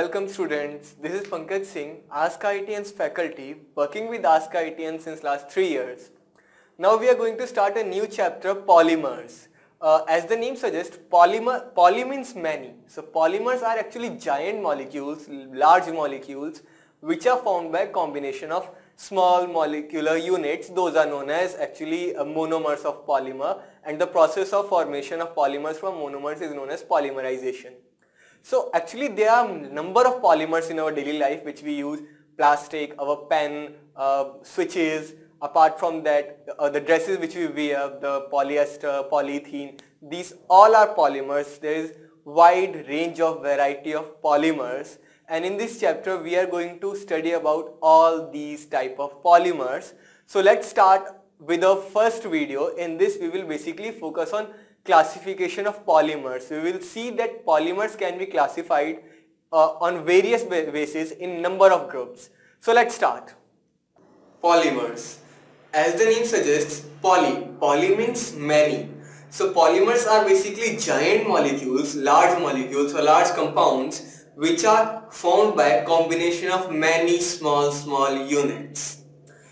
Welcome students, this is Pankaj Singh, Ask IITian's faculty, working with Ask IITian since last 3 years. Now we are going to start a new chapter, polymers. As the name suggests, poly means many. So polymers are actually giant molecules, large molecules, which are formed by a combination of small molecular units. Those are known as actually monomers of polymer, and the process of formation of polymers from monomers is known as polymerization. So actually there are number of polymers in our daily life which we use: plastic, our pen, switches. Apart from that, the dresses which we wear, the polyester, polyethylene, these all are polymers. There is wide range of variety of polymers, and in this chapter we are going to study about all these type of polymers. So let's start with the first video. In this we will basically focus on classification of polymers. We will see that polymers can be classified on various bases in number of groups. So let's start. Polymers. As the name suggests, poly means many. So polymers are basically giant molecules, large molecules or large compounds which are formed by a combination of many small units.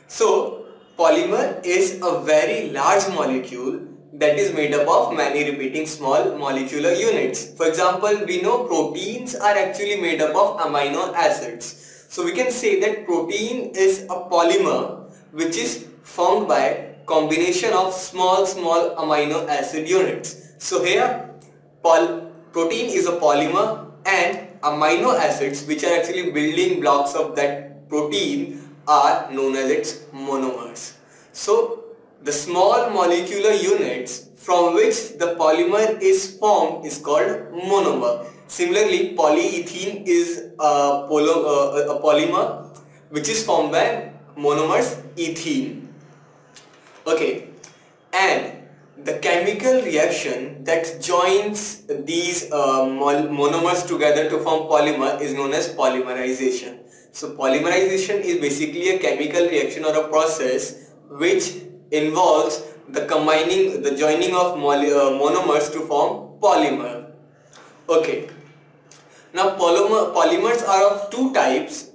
So polymer is a very large molecule that is made up of many repeating small molecular units. For example, we know proteins are actually made up of amino acids. So we can say that protein is a polymer which is formed by combination of small amino acid units. So here protein is a polymer, and amino acids, which are actually building blocks of that protein, are known as its monomers. So the small molecular units from which the polymer is formed is called monomer. Similarly, polyethylene is a polymer which is formed by monomers ethene. Okay, and the chemical reaction that joins these monomers together to form polymer is known as polymerization. So polymerization is basically a chemical reaction or a process which involves the joining of monomers to form polymer. Okay. Now polymers are of two types: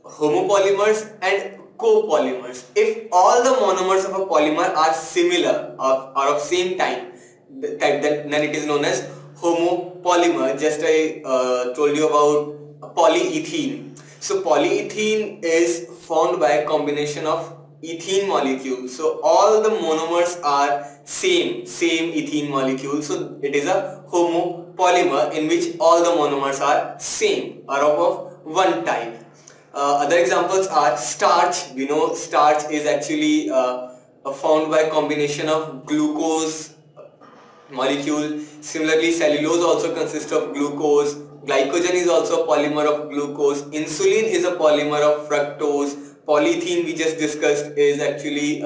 homopolymers and copolymers. If all the monomers of a polymer are similar or of same type, then it is known as homopolymer. Just I told you about polyethylene. So polyethylene is formed by a combination of ethene molecules. So all the monomers are same ethene molecule. So it is a homopolymer in which all the monomers are same or of one type. Other examples are starch. We know starch is actually formed by a combination of glucose molecule. Similarly, cellulose also consists of glucose. Glycogen is also a polymer of glucose. Insulin is a polymer of fructose. Polyethylene, we just discussed, is actually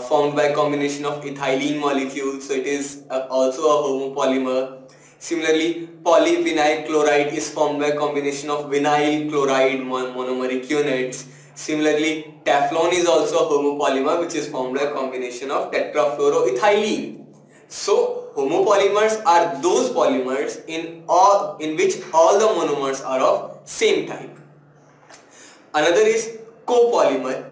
formed by a combination of ethylene molecules. So it is also a homopolymer. Similarly, polyvinyl chloride is formed by a combination of vinyl chloride monomeric units. Similarly, Teflon is also a homopolymer which is formed by a combination of tetrafluoroethylene. So homopolymers are those polymers in which all the monomers are of same type. Another is copolymer.